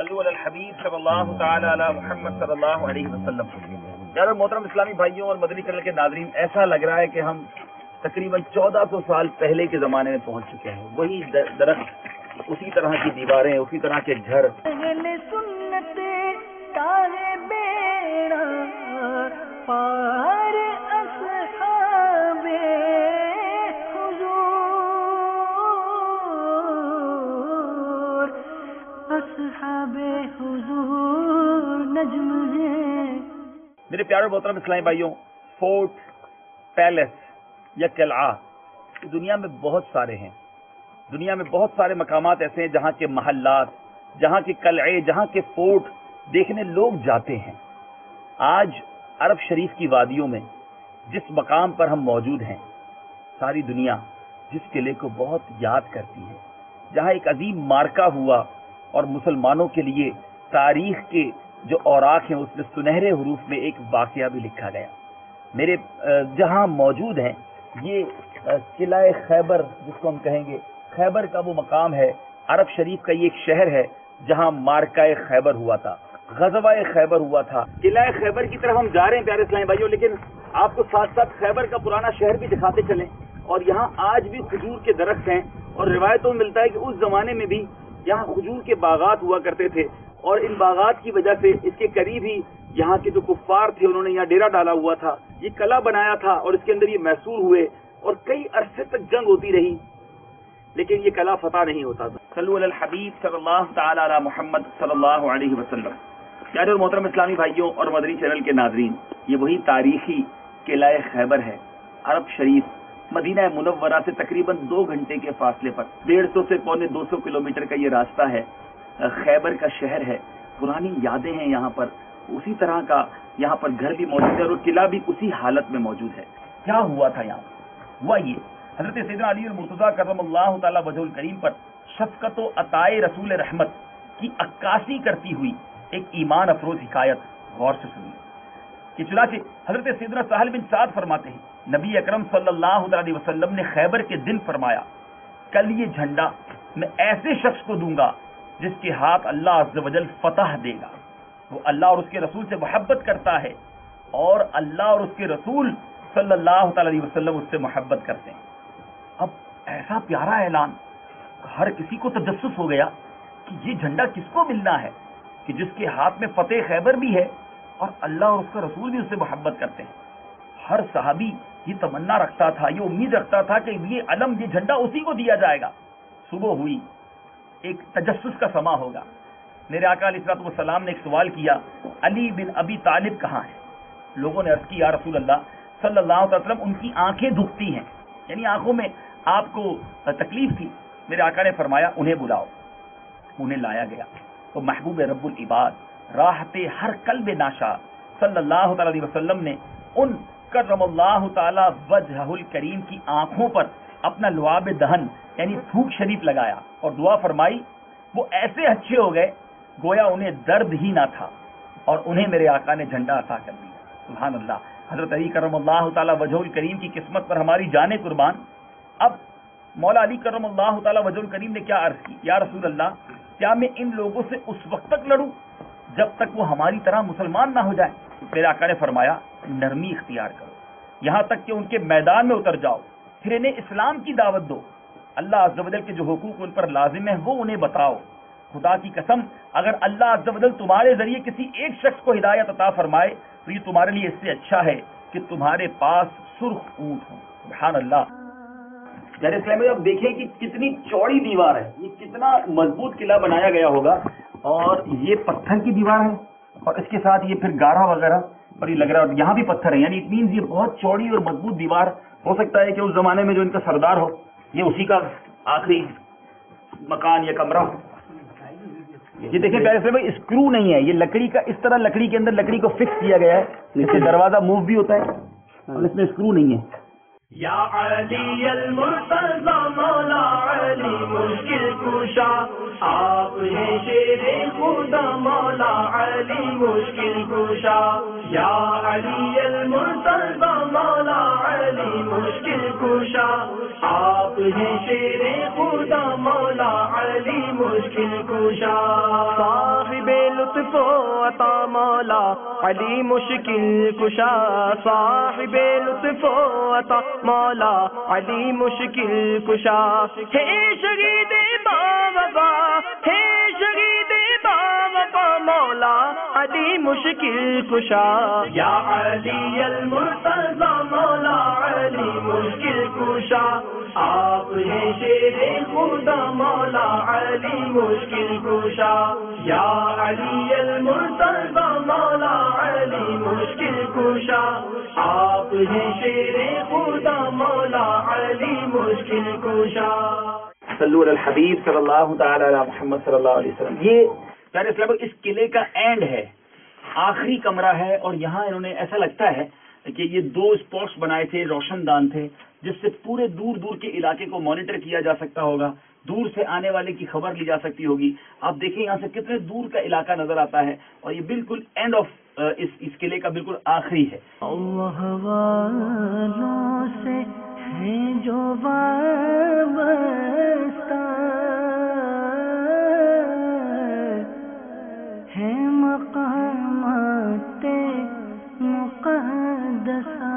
صلو علی الحبیب صلی اللہ تعالی علی محمد صلی اللہ علیہ وسلم۔ پیارے محترم اسلامی بھائیوں اور مدنی چینل کے ناظرین، ایسا لگ رہا ہے کہ ہم تقریباً 1400 سال پہلے کے زمانے میں پہنچ چکے ہیں۔ وہی درخت، اسی طرح کی دیواریں، اسی طرح کے گھر۔ میرے پیارے محترم اسلامی بھائیوں، فورٹ، پیلس یا قلعہ دنیا میں بہت سارے ہیں۔ دنیا میں بہت سارے مقامات ایسے ہیں جہاں کے محلات، جہاں کے قلعے، جہاں کے فورٹ دیکھنے لوگ جاتے ہیں۔ آج عرب شریف کی وادیوں میں جس مقام پر ہم موجود ہیں، ساری دنیا جس قلعے کو بہت یاد کرتی ہے، جہاں ایک عظیم مارکہ ہوا اور مسلمانوں کے لیے تاریخ کے جو اوراق ہیں اس میں سنہرے حروف میں ایک واقعہ بھی لکھا گیا۔ میرے جہاں موجود ہیں یہ قلعہ خیبر، جس کو ہم کہیں گے خیبر کا وہ مقام ہے، عرب شریف کا یہ ایک شہر ہے جہاں مارکہ خیبر ہوا تھا، غزوہ خیبر ہوا تھا۔ قلعہ خیبر کی طرف ہم جا رہے ہیں پیارے اسلامی بھائیوں، لیکن آپ کو ساتھ ساتھ خیبر کا پرانا شہر بھی دکھاتے چلیں۔ اور یہاں آج بھی کھجور کے درخت ہیں، اور روایتوں میں ملتا ہے کہ اس زمانے میں بھی یہاں کھجور کے باغات ہوا کرتے تھے، اور ان باغات کی وجہ سے اس کے قریب ہی یہاں کے جو کفار تھے انہوں نے یہاں ڈیرا ڈالا ہوا تھا، یہ قلعہ بنایا تھا، اور اس کے اندر یہ محصور ہوئے، اور کئی عرصے تک جنگ ہوتی رہی، لیکن یہ قلعہ فتح نہیں ہوتا تھا۔ صلو علی الحبیب صلی اللہ تعالی علی محمد صلی اللہ علیہ وسلم۔ پیارے اور محترم اسلامی بھائیوں اور مدنی چینل کے ناظرین، یہ وہی تاریخی قلعہ خیبر ہے، عرب شریف مدینہ منورہ سے تقریباً 2 گھنٹے کے فاصلے پر، 150 سے 250 کلومیٹر کا یہ راستہ ہے۔ خیبر کا شہر ہے، پرانی یادیں ہیں یہاں پر، اسی طرح کا یہاں پر گھر بھی موجود ہے، اور قلعہ بھی اسی حالت میں موجود ہے۔ کیا ہوا تھا یہاں؟ ہوا یہ، حضرت سیدنا علی المرتضیٰ کرم اللہ تعالی وجہ الکریم پر شفقت و عطائے رسول رحمت کی عکاسی کرتی ہوئی ایک ایمان افروز حکایت غور سے سنی کہ چنانچہ حضرت سیدنا سہل بن سعد فرماتے ہیں، نبی اکرم صلی اللہ علیہ وسلم نے خیبر کے دن فرمایا، کل یہ جھنڈا میں ایسے شخص کو دوں گا جس کے ہاتھ اللہ عز و جل فتح دے گا، وہ اللہ اور اس کے رسول سے محبت کرتا ہے، اور اللہ اور اس کے رسول صلی اللہ تعالی علیہ وسلم اس سے محبت کرتے ہیں۔ اب ایسا پیارا اعلان، ہر کسی کو تجسس ہو گیا کہ یہ جھنڈا کس کو ملنا ہے کہ جس کے ہاتھ میں فتح خیبر بھی ہے اور اللہ اور اس کا رسول بھی اس سے محبت کرتے ہیں۔ ہر صحابی یہ تمنا رکھتا تھا، یہ امید رکھتا تھا کہ یہ علم، یہ جھنڈا اسی کو دیا جائے گا۔ صبح ہوئی، ایک تجسس کا سما ہوگا۔ میرے آقا علیہ الصلوۃ والسلام نے ایک سوال کیا، علی بن ابی طالب کہاں ہے؟ لوگوں نے عرض کی، یا رسول اللہ صلی اللہ علیہ وسلم، ان کی آنکھیں دکھتی ہیں، یعنی آنکھوں میں آپ کو تکلیف تھی۔ میرے آقا نے فرمایا انہیں بلاؤ۔ انہیں لایا گیا تو محبوب رب العباد، راحت ہر قلب ناشا صلی اللہ تعالی علیہ وسلم نے ان کرم اللہ تعالی وجہ الکریم کی آنکھوں پر اپنا لعاب دہن یعنی تھوک شریف لگایا اور دعا فرمائی، وہ ایسے اچھے ہو گئے گویا انہیں درد ہی نہ تھا، اور انہیں میرے آقا نے جھنڈا عطا کر دیا۔ سبحان اللہ، حضرت علی کرم اللہ تعالی وجہ الکریم کی قسمت پر ہماری جانیں قربان۔ اب مولا علی کرم اللہ تعالی وجہ الکریم نے کیا عرض کی، یا رسول اللہ کیا میں ان لوگوں سے اس وقت تک لڑوں جب تک وہ ہماری طرح مسلمان نہ ہو جائیں؟ میرے آقا نے فرمایا نرمی اختیار کرو، یہاں تک کہ ان کے میدان میں اتر جاؤ، پھر انہیں اسلام کی دعوت دو، اللہ عز و جل کے جو حقوق ان پر لازم ہیں وہ انہیں بتاؤ۔ خدا کی قسم اگر اللہ عز و جل تمہارے ذریعے کسی ایک شخص کو ہدایت عطا فرمائے تو یہ تمہارے لیے اس سے اچھا ہے کہ تمہارے پاس سرخ اونٹ ہوں۔ سبحان اللہ۔ جیسے اسلام میں اب دیکھیں کہ کتنی چوڑی دیوار ہے، یہ کتنا مضبوط قلعہ بنایا گیا ہوگا، اور یہ پتھر کی دیوار ہے، اور اس کے ساتھ یہ پھر گارا وغیرہ اور یہ لگ رہا ہے یہاں بھی پتھر ہے، یعنی اٹ مینز یہ بہت چوڑی اور مضبوط دیوار۔ ہو سکتا ہے کہ اس زمانے میں جو ان کا سردار ہو یہ اسی کا آخری مکان یا کمرہ ہو۔ یہ دیکھیں پیسے میں اسکرو نہیں ہے، یہ لکڑی کا، اس طرح لکڑی کے اندر لکڑی کو فکس کیا گیا ہے، اس سے دروازہ موو بھی ہوتا ہے، اور اس میں اسکرو نہیں ہے۔ یا علی المرتضی مولا علی مشکل کشا، آپ ہیں شیر خدا مولا علی مشکل کشا، یا علی المرتضی مولا علی مشکل کشا، آپ ہیں شیر خدا مولا علی مشکل کشا، صاحب لطف و عطا مولا علی مشکل کشا صاحب لطف و عطا مولا علی مشکل کشا ہے شہید باوفا ہے شہید باوفا مولا علی مشکل کشا یا علی المرتضی مولا علی مشکل کشا آپ ہیں شیر خدا مولا علی مشکل کشا یا علی المرتضی مولا علی مشکل کشا آپ ہیں شیر خدا مولا علی مشکل کشا صلو علی الحبیب صلی اللہ تعالی علی محمد صلی اللہ علیہ وسلم. یہ پیارے اسلام اس قلعے کا اینڈ ہے، آخری کمرہ ہے، اور یہاں انہوں نے ایسا لگتا ہے کہ یہ 2 اسپاٹس بنائے تھے، روشن دان تھے، جس سے پورے دور دور کے علاقے کو مانیٹر کیا جا سکتا ہوگا، دور سے آنے والے کی خبر لی جا سکتی ہوگی. آپ دیکھیں یہاں سے کتنے دور کا علاقہ نظر آتا ہے، اور یہ بالکل اینڈ آف اس قلعے کا بالکل آخری ہے. اللہ والوں سے ہے جو وابستہ ہے مقامات مقدسہ